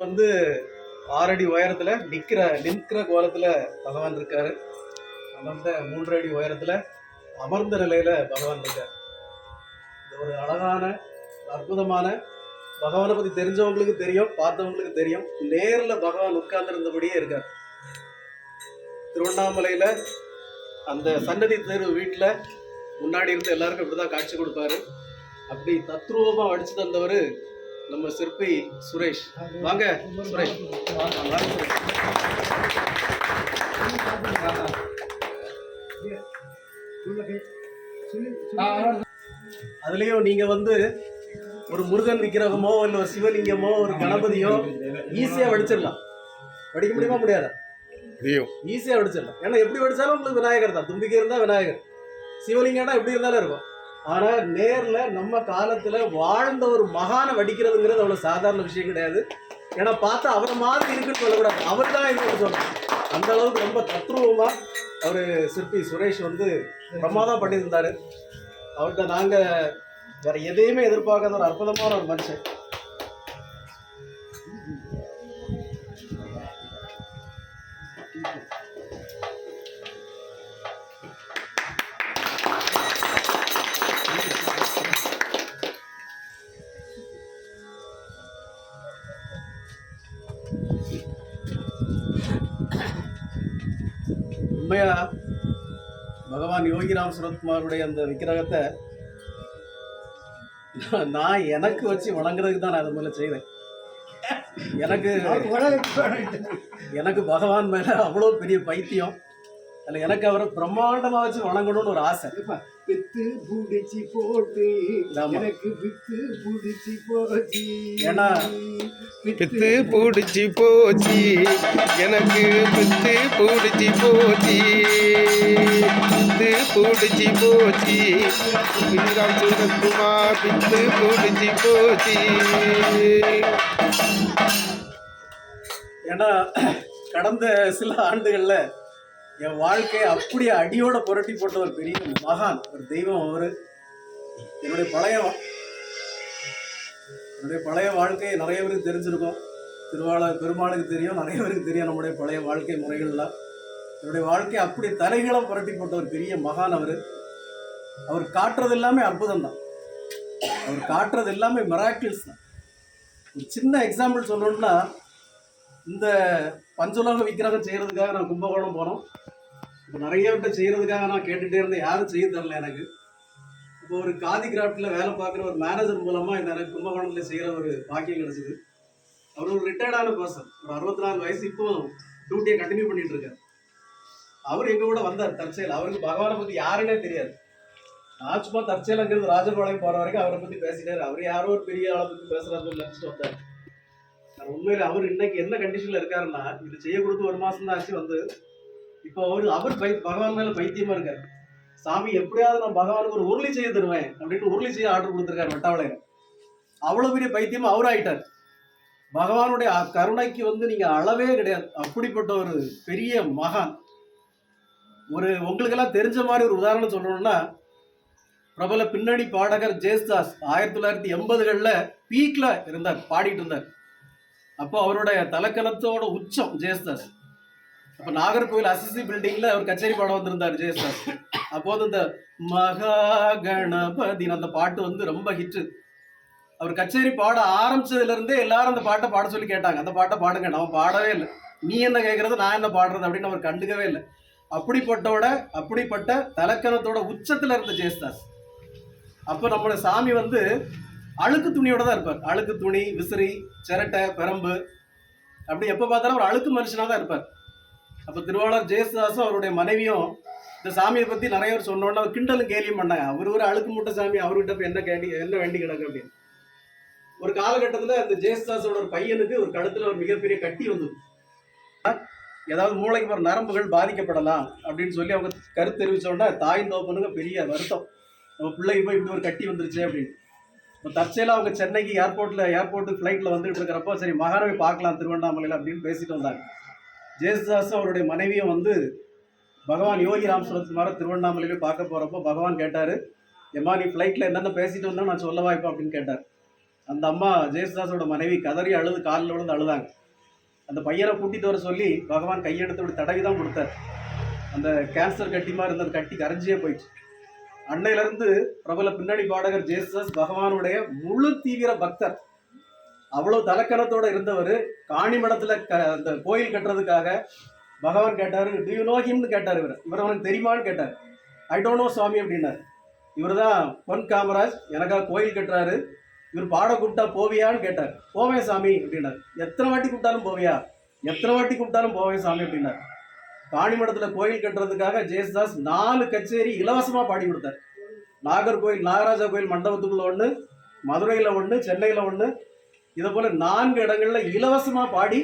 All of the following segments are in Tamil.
வந்து 6 அடி உயரத்துல நிற்கிற கோலத்துல பகவான் இருக்காரு. அமர்ந்த 3 அடி உயரத்துல அமர்ந்த நிலையில பகவான் இருக்காரு. இது ஒரு அழகான அற்புதமான, பகவானை பத்தி தெரிஞ்சவங்களுக்கு தெரியும், பார்த்தவங்களுக்கு தெரியும். நேர்ல பகவான் உட்கார்ந்து இருந்தபடியே இருக்கார். திருவண்ணாமலையில அந்த சன்னதி தெரு வீட்டுல முன்னாடி இருந்து எல்லாருக்கும் இப்படிதான் காட்சி கொடுப்பாரு. அப்படி தத்ரூபமா அடிச்சு தந்தவர் நம்ம சிற்பி சுரேஷ். வாங்க சுரேஷ். அதுலயும் நீங்க வந்து ஒரு முருகன் விக்கிரகமோ இல்ல ஒரு சிவலிங்கமோ ஒரு கணபதியோ ஈஸியா வடிச்சிடலாம். வடிக்க முடியுமா? முடியாதா? ஈஸியா வடிச்சிடலாம். ஏன்னா எப்படி வடிச்சாலும் உங்களுக்கு விநாயகர் தான். தும்பிக்கை இருந்தா விநாயகர், சிவலிங்கம்னா எப்படி இருந்தாலும் இருக்கும். ஆனா நேர்ல நம்ம காலத்துல வாழ்ந்த ஒரு மகானை வடிக்கிறதுங்கிறது அவ்வளவு சாதாரண விஷயம் கிடையாது. ஏன்னா பார்த்தா அவரை மாதிரி இருக்குன்னு சொல்லக்கூடாது, அவர் தான் இருக்குன்னு சொல்லணும். அந்த அளவுக்கு ரொம்ப தத்ரூபமா அவரு சிற்பி சுரேஷ் வந்து பிரமாதம் பண்ணியிருந்தாரு. அவர்கிட்ட நாங்க வேற எதையுமே எதிர்பார்க்காத ஒரு அற்புதமான ஒரு மனுஷன். உண்மையா பகவான் யோகிராம் சுரத்குமாருடைய அந்த விக்கிரகத்தை நான் எனக்கு வச்சு வணங்குறதுக்கு தான் நான் அதை மேல செய்வேன். எனக்கு பகவான் மேல அவ்வளோ பெரிய பைத்தியம். அதில் எனக்கு அவரை பிரம்மாண்டமா வச்சு வணங்கணும்னு ஒரு ஆசை. வித்து பூடிச்சி போட்டு எனக்கு வித்து பூடிச்சி போச்சு, ஏன்னா வித்து பூடிச்சி போச்சு, எனக்கு வித்து பூடிச்சி போச்சு, வித்து பூடிச்சி போச்சு, யோகிராம் சுரத்குமார் வித்து பூடிச்சி போச்சு. ஏன்னா கடந்த சில ஆண்டுகள்ல என் வாழ்க்கையை அப்படியே அடியோட புரட்டி போட்ட ஒரு பெரிய மகான், ஒரு தெய்வம் அவரு. என்னுடைய பழைய வாழ்க்கையை நிறைய பேருக்கு தெரிஞ்சிருக்கும். பெருமாளுக்கு தெரியும், நிறைய பேருக்கு தெரியும் நம்முடைய பழைய வாழ்க்கை முறைகள்லாம். என்னுடைய வாழ்க்கையை அப்படி தலைகளை புரட்டி போட்ட ஒரு பெரிய மகான் அவரு. அவர் காட்டுறது எல்லாமே அற்புதம் தான். அவர் காட்டுறது எல்லாமே மிராக்கிள்ஸ் தான். ஒரு சின்ன எக்ஸாம்பிள் சொல்லணும்னா, இந்த பஞ்சலோக விக்கிரகம் செய்யறதுக்காக நான் கும்பகோணம் போனோம். இப்போ நிறைய விட்ட செய்யறதுக்காக நான் கேட்டுட்டே இருந்தேன், யாரும் செய்ய தரல எனக்கு. இப்போ ஒரு காதி கிராஃப்டில் வேலை பார்க்குற ஒரு மேனேஜர் மூலமா இந்த எனக்கு கும்பகோணத்தில் செய்கிற ஒரு பாக்கியம் கிடைச்சிது. அவர் ஒரு ரிட்டையர்டான பர்சன், ஒரு 64 வயசு, இப்போ டியூட்டியை கண்டினியூ பண்ணிட்டு இருக்காரு. அவர் எங்க கூட வந்தார் தற்செயல். அவருக்கு பகவானை பத்தி யாருன்னே தெரியாது. நான் சும்மா தற்செயலுங்கிறது ராஜபாளையம் போற வரைக்கும் அவரை பத்தி பேசிட்டாரு. அவர் யாரோ ஒரு பெரிய ஆளை பத்தி பேசுறாருன்னு நினைச்சிட்டு வந்தார். உண்மையில அவர் இன்னைக்கு என்ன கண்டிஷன்ல இருக்காருன்னா, இது செய்ய கொடுத்து 1 மாசம் தான் ஆச்சு வந்து. இப்போ அவர் பகவான் மேல பைத்தியமா இருக்காரு. சாமி எப்படியாவது நான் பகவானுக்கு ஒரு உருளி செய்ய தருவேன் அப்படின்னு உருளி செய்ய ஆர்டர் கொடுத்துருக்காரு வெட்டாவளையில. அவ்வளவு பெரிய பைத்தியமா அவராயிட்டார். பகவானுடைய கருணைக்கு வந்து நீங்க அளவே கிடையாது. அப்படிப்பட்ட ஒரு பெரிய மகான். உங்களுக்கெல்லாம் தெரிஞ்ச மாதிரி ஒரு உதாரணம் சொல்லணும்னா, பிரபல பின்னணி பாடகர் ஜேசுதாஸ் 1980களில் பீக்ல இருந்தார், பாடிட்டு இருந்தார். அப்போ அவருடைய தலக்கணத்தோட உச்சம் ஜேசுதாஸ். அப்போ நாகர்கோவில் அசிசி பில்டிங்ல அவர் கச்சேரி பாட வந்திருந்தார் ஜேசுதாஸ். அப்போது இந்த மகா கணபதி அந்த பாட்டு வந்து ரொம்ப ஹிட். அவர் கச்சேரி பாட ஆரம்பிச்சதுல இருந்தே எல்லாரும் அந்த பாட்டை பாட சொல்லி கேட்டாங்க, அந்த பாட்டை பாடுங்க. அவன் பாடவே இல்லை. நீ என்ன கேட்கறது, நான் என்ன பாடுறது அப்படின்னு அவர் கண்டுக்கவே இல்லை. அப்படிப்பட்ட தலக்கணத்தோட உச்சத்துல இருந்த ஜேசுதாஸ். அப்போ நம்மளோட சாமி வந்து அழுக்கு துணியோட தான் இருப்பார். அழுக்கு துணி, விசிறி, சிரட்டை, பெரம்பு, அப்படி எப்போ பார்த்தாலும் ஒரு அழுக்கு மனுஷனாக தான் இருப்பார். அப்போ திருவாளர் ஜேசுதாஸும் அவருடைய மனைவியும் இந்த சாமியை பற்றி நிறைய பேர் சொன்னோன்னா அவர் கிண்டலும் கேலியும் பண்ணாங்க. அவர் ஒரு அழுக்கு மூட்டை சாமி, அவர்கிட்ட போய் என்ன வேண்டி கிடக்கு அப்படின்னு. ஒரு காலகட்டத்தில் இந்த ஜேசுதாஸோட ஒரு பையனுக்கு ஒரு கழுத்தில் ஒரு மிகப்பெரிய கட்டி வந்தது. ஏதாவது மூளைக்கு ஒரு நரம்புகள் பாதிக்கப்படலாம் அப்படின்னு சொல்லி அவங்க கருத்து தெரிவிச்சோன்னா தாயின் தோப்பனுங்க பெரிய வருத்தம், நம்ம பிள்ளைக்கு போய் இப்படி ஒரு கட்டி வந்துருச்சு அப்படின்னு. இப்போ தற்செயலாக அவங்க சென்னைக்கு ஏர்போர்ட்டு ஃப்ளைட்டில் வந்துட்டு இருக்கிறப்போ சரி மகானவை பார்க்கலாம் திருவண்ணாமலையில் அப்படின்னு பேசிட்டு வந்தாங்க. ஜேசுதாஸும் அவருடைய மனைவியும் வந்து பகவான் யோகிராம் சுரத்குமாரை திருவண்ணாமலையில பார்க்க போகிறப்போ பகவான் கேட்டார், எம்மா நீ ஃப்ளைட்டில் என்னென்ன பேசிட்டு வந்தோம் நான் சொல்லவா இப்போ அப்படின்னு கேட்டார். அந்த அம்மா ஜெயசுதாஸோட மனைவி கதறி அழுது காலில் விழுந்து அழுதாங்க. அந்த பையனை கூட்டிகிட்டு வர சொல்லி பகவான் கையெடுத்து இப்படி தடவி தான் கொடுத்தார். அந்த கேன்சர் கட்டிமா இருந்தது கட்டி கரைஞ்சியே போயிடுச்சு. அன்னையிலிருந்து பிரபல பின்னணி பாடகர் ஜெயசுதாஸ் பகவானுடைய முழு தீவிர பக்தர். அவ்வளவு தலக்கணத்தோட இருந்தவர். காணிமடத்துல அந்த கோயில் கட்டுறதுக்காக பகவான் கேட்டார், டு யூ நோ ஹிம்னு கேட்டார். இவர் அவனுக்கு தெரியுமான்னு கேட்டார். ஐ டோன்ட் நோ சுவாமி அப்படின்னார். இவர் தான் பொன் காமராஜ், எனக்காக கோயில் கட்டுறாரு, இவர் பாட கூப்பிட்டா போவியான்னு கேட்டார். போவேன் சாமி அப்படின்னார். எத்தனை வாட்டி கூப்பிட்டாலும் போவியா? எத்தனை வாட்டி கூப்பிட்டாலும் போவேன் சாமி அப்படின்னார். காணிமடத்தில் கோயில் கட்டுறதுக்காக ஜெயசுதாஸ் 4 கச்சேரி இலவசமாக பாடி கொடுத்தார். நாகர்கோயில் நாகராஜா கோயில் மண்டபத்துக்குள்ள ஒன்று, மதுரையில் ஒன்று, சென்னையில் ஒன்று, இதை போல் 4 இடங்களில் இலவசமாக பாடி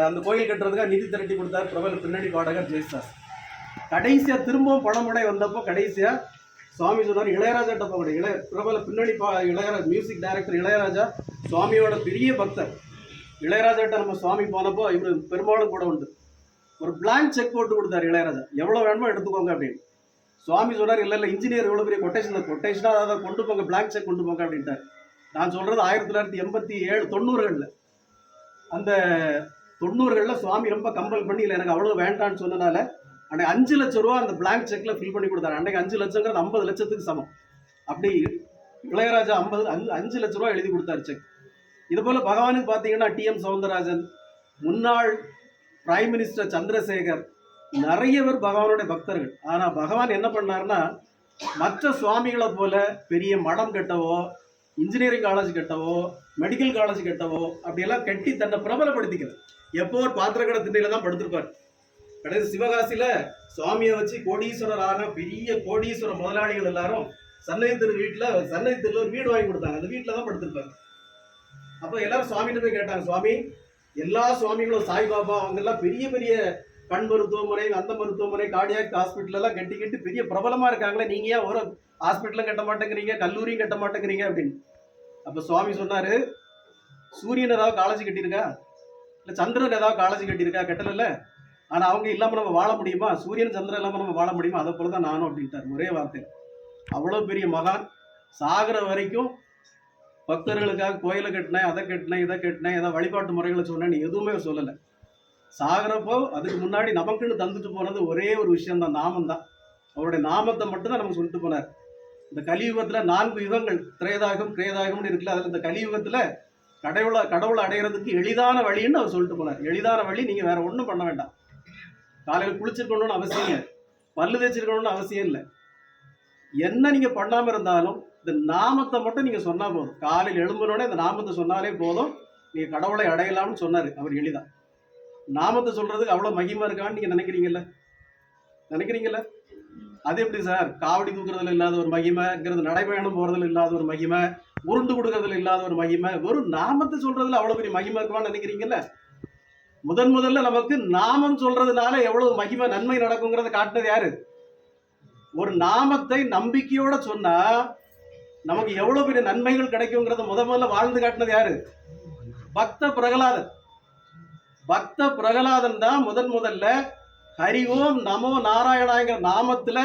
அந்த கோயில் கட்டுறதுக்காக நிதி திரட்டி கொடுத்தார் பிரபல பின்னணி பாடகர் ஜெயசுதாஸ். கடைசியாக திரும்பவும் பணமுடை வந்தப்போ கடைசியாக சுவாமி சொன்னார், இளையராஜாட்ட போக பிரபல பின்னணி இளையராஜா மியூசிக் டைரக்டர் இளையராஜா சுவாமியோட பெரிய பக்தர். இளையராஜாட்ட நம்ம சுவாமி போனப்போ இவர் பெரும்பாலும் கூட உண்டு. ஒரு பிளாங்க் செக் போட்டு கொடுத்தாரு இளையராஜா, எவ்வளோ வேணுமோ எடுத்துக்கோங்க அப்படின்னு. சுவாமி சொன்னார், இல்லை இன்ஜினியர் எவ்வளோ பெரிய கொட்டேஷனாக அதை கொண்டு போங்க, பிளாங்க் செக் கொண்டு போங்க அப்படின்ட்டார். நான் சொல்கிறது 1987 90களில். அந்த 90களில் சுவாமி ரொம்ப கம்பல் பண்ணி இல்லை எனக்கு அவ்வளோ வேண்டான்னு சொன்னனால அன்றைக்கு 5 லட்சம் ரூபா அந்த பிளாங்க் செக்கில் ஃபில் பண்ணி கொடுத்தாரு. அன்றைக்கு 5 லட்சங்கிறது 50 லட்சத்துக்கு சமம். அப்படி இளையராஜா 5 லட்ச ரூபா எழுதி கொடுத்தாரு செக். இது போல் பகவானுக்கு பார்த்தீங்கன்னா டிஎம் சௌந்தரராஜன், முன்னாள் பிரைம் மினிஸ்டர் சந்திரசேகர், நிறைய பேர் பகவானுடைய பக்தர்கள். ஆனால் பகவான் என்ன பண்ணார்னா, மற்ற சுவாமிகளை போல பெரிய மடம் கட்டவோ, இன்ஜினியரிங் காலேஜ் கட்டவோ, மெடிக்கல் காலேஜ் கட்டவோ அப்படியெல்லாம் கட்டி தன்னை பிரபலப்படுத்திக்கிறது. எப்போ ஒரு பாத்திரக்கடை திண்ணையில தான் படுத்திருப்பார். கடைசி சிவகாசியில் சுவாமியை வச்சு கோடீஸ்வரரான பெரிய கோடீஸ்வர முதலாளிகள் எல்லாரும் சன்னதி தெரு வீட்டில் சன்னதி தெருவில் ஒரு வீடு வாங்கி கொடுத்தாங்க. அந்த வீட்டில் தான் படுத்திருப்பார். அப்போ எல்லாரும் சுவாமிகிட்ட போய் கேட்டாங்க, சுவாமி எல்லா சுவாமிகளும் சாய்பாபா அவங்கெல்லாம் பெரிய பெரிய கண் மருத்துவமனை, அந்த மருத்துவமனை, கார்டியாக் ஹாஸ்பிட்டல் எல்லாம் கட்டி பெரிய பிரபலமாக இருக்காங்களே, நீங்கள் ஏன் ஒரு ஹாஸ்பிட்டலும் கட்ட மாட்டேங்கிறீங்க, கல்லூரியும் கட்ட மாட்டேங்கிறீங்க அப்படின்னு. அப்போ சுவாமி சொன்னார், சூரியன் ஏதாவது காலேஜ் கட்டியிருக்கா, இல்லை சந்திரன் ஏதாவது காலேஜ் கட்டியிருக்கா? கட்டல. ஆனால் அவங்க இல்லாமல் நம்ம வாழ முடியுமா? சூரியன் சந்திரன் இல்லாமல் நம்ம வாழ முடியுமா? அதை போல தான் நானும் அப்படின்ட்டார் ஒரே வார்த்தையில். அவ்வளோ பெரிய மகான். சாகிற வரைக்கும் பக்தர்களுக்காக கோயிலை கட்டினேன், அதை கட்டினேன், இதை கட்டினேன், ஏதாவது வழிபாட்டு முறைகளை சொன்னேன்னு எதுவுமே சொல்லலை. சாகிறப்போ அதுக்கு முன்னாடி நமக்குன்னு தந்துட்டு போனது ஒரே ஒரு விஷயம்தான், நாமம் தான். அவருடைய நாமத்தை மட்டும்தான் நமக்கு சொல்லிட்டு போனார். இந்த கலியுகத்தில் 4 யுகங்கள், திரேதாயுகம் கிரேதாயுகம்னு இருக்குல்ல, அதில் இந்த கலியுகத்தில் கடவுளை அடைகிறதுக்கு எளிதான வழின்னு அவர் சொல்லிட்டு போனார். எளிதான வழி, நீங்கள் வேற ஒன்றும் பண்ண வேண்டாம். காலையில் குளிச்சிருக்கணும்னு அவசியம் இல்லை, பல்லு தேய்ச்சிருக்கணும்னு அவசியம் இல்லை. என்ன நீங்கள் பண்ணாமல் இருந்தாலும் இந்த நாமத்தை மட்டும் நீங்கள் சொன்னால் போதும். காலையில் எழும்புனோடனே இந்த நாமத்தை சொன்னாலே போதும், நீங்கள் கடவுளை அடையலாம்னு சொன்னார் அவர். எளிதா நாமத்தை சொல்கிறதுக்கு அவ்வளோ மகிமை இருக்கான்னு நீங்கள் நினைக்கிறீங்கல்ல? அது எப்படி சார்? காவடி தூக்குறதுல இல்லாத ஒரு மகிமைங்கிறது, நடைபயணம் போகிறதுல இல்லாத ஒரு மகிமை, உருண்டு கொடுக்கறதுல இல்லாத ஒரு மகிமை, வெறும் நாமத்தை சொல்கிறதுல அவ்வளோ பெரிய மகிமை இருக்குமான்னு நினைக்கிறீங்கல்ல? முதல்ல நமக்கு நாமம் சொல்றதுனால எவ்வளவு மகிமை நன்மை நடக்குங்கிறத காட்டினது யாரு? ஒரு நாமத்தை நம்பிக்கையோட சொன்னா நமக்கு எவ்வளவு பெரிய நன்மைகள் கிடைக்குங்கிறத முதல்ல வாழ்ந்து காட்டினது யாரு? பக்த பிரகலாதன். பக்த பிரகலாதன் தான் முதல்ல ஹரி ஓம் நமோ நாராயணாங்கிற நாமத்துல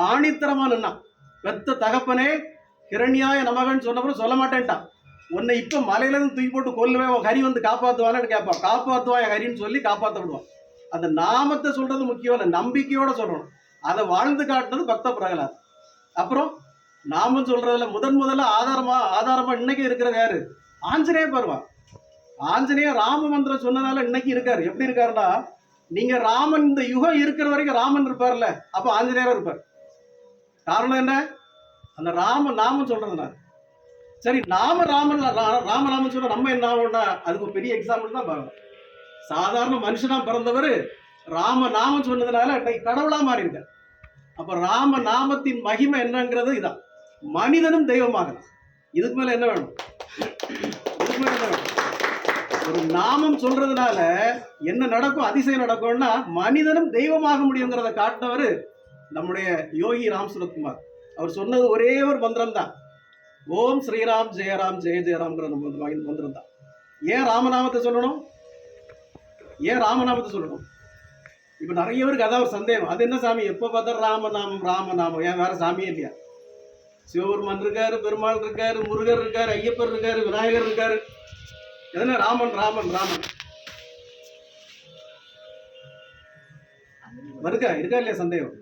ஆணித்தரமா நின்னான். பெத்த தகப்பனே ஹிரண்யாய நமகன்னு சொன்னப்பறம் சொல்ல மாட்டேன்ட்டான். உன்னை இப்ப மலையிலிருந்து தூக்கி போட்டு கொல்லுவேன், ஹரி வந்து காப்பாத்துவான்னு கேட்பான். காப்பாத்துவான் ஹரின்னு சொல்லி காப்பாற்ற விடுவான். அந்த நாமத்தை சொல்றது முக்கியம் இல்லை, நம்பிக்கையோட சொல்லணும். அதை வாழ்ந்து காட்டினது பக்த பிரகலாத். அப்புறம் நாமம் சொல்றதுல முதல்ல ஆதாரமா இன்னைக்கு இருக்கிறது யாரு? ஆஞ்சநேய பருவம். ஆஞ்சநேய ராம மந்திரம் சொன்னதால இன்னைக்கு இருக்காரு. எப்படி இருக்காருன்னா, நீங்க ராமன் இந்த யுகம் இருக்கிற வரைக்கும் ராமன் இருப்பார்ல, அப்ப ஆஞ்சநேயரும் இருப்பார். காரணம் என்ன? அந்த நாமம் சொல்றதுனால. சரி, ராமநாமம் சொல்ற நம்ம என்ன ஆகும்னா, அதுக்கு ஒரு பெரிய எக்ஸாம்பிள் தான் பார்க்கணும். சாதாரண மனுஷனா பிறந்தவர் ராமநாமம் சொன்னதுனால கடவுளா மாறி இருக்க. அப்ப ராமநாமத்தின் மகிமை என்னங்கிறது இதான். மனிதனும் தெய்வமாகலாம். இதுக்கு மேல என்ன வேணும்? ஒரு நாமம் சொல்றதுனால என்ன நடக்கும்? அதிசயம் நடக்கும்னா மனிதனும் தெய்வமாக முடியுங்கிறத காட்டினவர் நம்முடைய யோகி ராம் சுரத்குமார். அவர் சொன்னது ஒரே ஒரு மந்திரம் தான், ஓம் ஸ்ரீராம் ஜெயராம் ஜெய ஜெயராம்ங்கிற மந்திரம் தான். ஏன் ராமநாமத்தை சொல்லணும்? இப்ப நிறைய பேருக்கு அதான் ஒரு சந்தேகம். அது என்ன சாமி, எப்போ பார்த்தா ராமநாமம், ஏன் வேற சாமியே இல்லையா? சிவபெருமான் இருக்காரு, பெருமாள் இருக்காரு, முருகர் இருக்காரு, ஐயப்பர் இருக்காரு, விநாயகர் இருக்காரு. எதனா ராமன் ராமன் ராமன் இருக்கா இல்லையா சந்தேகம்?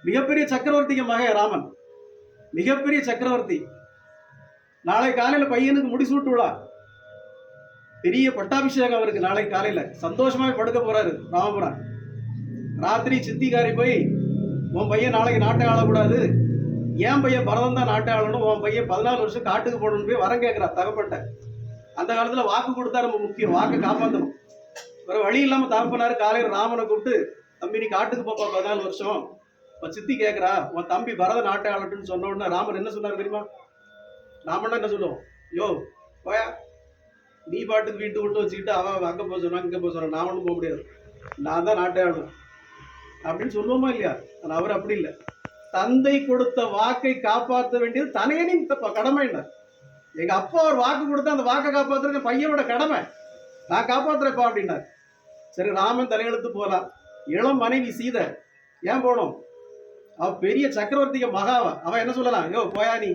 மிகப்பெரிய சக்கரவர்த்திக்கு மகன் ராமன், மிகப்பெரிய சக்கரவர்த்தி. நாளை காலையில பையனுக்கு முடிசூட்டு விழா, பெரிய பட்டாபிஷேகம் அவருக்கு. நாளை காலையில சந்தோஷமாக படுக்க போறாரு ராமபுரம். ராத்திரி சித்திகாரி போய், உன் பையன் நாளைக்கு நாட்டை ஆளக்கூடாது, என் பையன் பரதம் தான் நாட்டை ஆளணும், உன் பையன் 14 வருஷம் காட்டுக்கு போடணும் போய் வரம் கேட்கிறா தகப்பட்ட. அந்த காலத்துல வாக்கு கொடுத்தா ரொம்ப முக்கியம், வாக்கை காப்பாற்றணும். வேற வழி இல்லாம தகப்பனாரு காலையில் ராமனை கூப்பிட்டு, தம்பி நீ காட்டுக்கு போப்பா 14 வருஷம். சித்தி கேட்கிறா, உன் தம்பி பரத நாட்டை ஆளட்டுன்னு சொன்ன உடனே ராமன் என்ன சொன்னார் தெரியுமா? ராமன் என்ன சொல்லுவோம், யோ போயா, நீ பாட்டுக்கு வீட்டு விட்டு வச்சுக்கிட்டு அவன் அங்கே போக சொன்னா இங்கே போக சொன்னான், நான் ஒன்றும் போக முடியாது, நான் தான் நாட்டை ஆளணும் அப்படின்னு சொல்லுவோமா இல்லையா? ஆனால் அவர் அப்படி இல்லை. தந்தை கொடுத்த வாக்கை காப்பாற்ற வேண்டியது தனையனின் கடமை இல்லை. எங்க அப்பா ஒரு வாக்கு கொடுத்தா அந்த வாக்கை காப்பாற்றுறது பையனோட கடமை, நான் காப்பாத்துறேப்பா அப்படின்னார். சரி, ராமன் தலையெழுத்து போலாம். இளம் மனைவி சீதை ஏன் போனோம்? அவ பெரிய சக்கரவர்த்திக்கு மகாவ. அவன் என்ன சொல்லலாம், யோ போயா நீ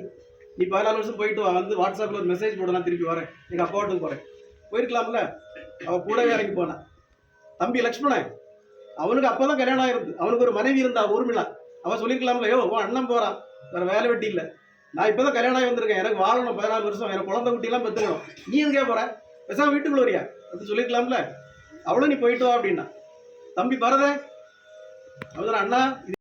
14 வருஷம் போயிட்டு வா, வந்து வாட்ஸ்அப்ல ஒரு மெசேஜ் போட, நான் திருப்பி வரேன், எங்க அப்பா வீட்டுக்கு போறேன். போயிருக்கலாம்ல. அவ கூடவே இறங்கி போனான். தம்பி லக்ஷ்மணன், அவனுக்கு அப்பதான் கல்யாணம் ஆயிருந்து, அவனுக்கு ஒரு மனைவி இருந்தா ஊர்மிளா. அவன் சொல்லிருக்கலாம்ல, யோ உன் அண்ணன் போறான், வேற வேலை வெட்டி இல்லை, நான் இப்பதான் கல்யாணம் ஆகி வந்திருக்கேன், எனக்கு வாழணும் 14 வருஷம், எனக்கு குழந்தை குட்டி எல்லாம் பெற்றுக்கணும், நீ எங்கே போற, பேசாம வீட்டுக்குள்ள வரியா அப்படின்னு சொல்லிருக்கலாம்ல. அவளும் நீ போயிட்டு வா அப்படின்னா. தம்பி பரத அவர் அண்ணா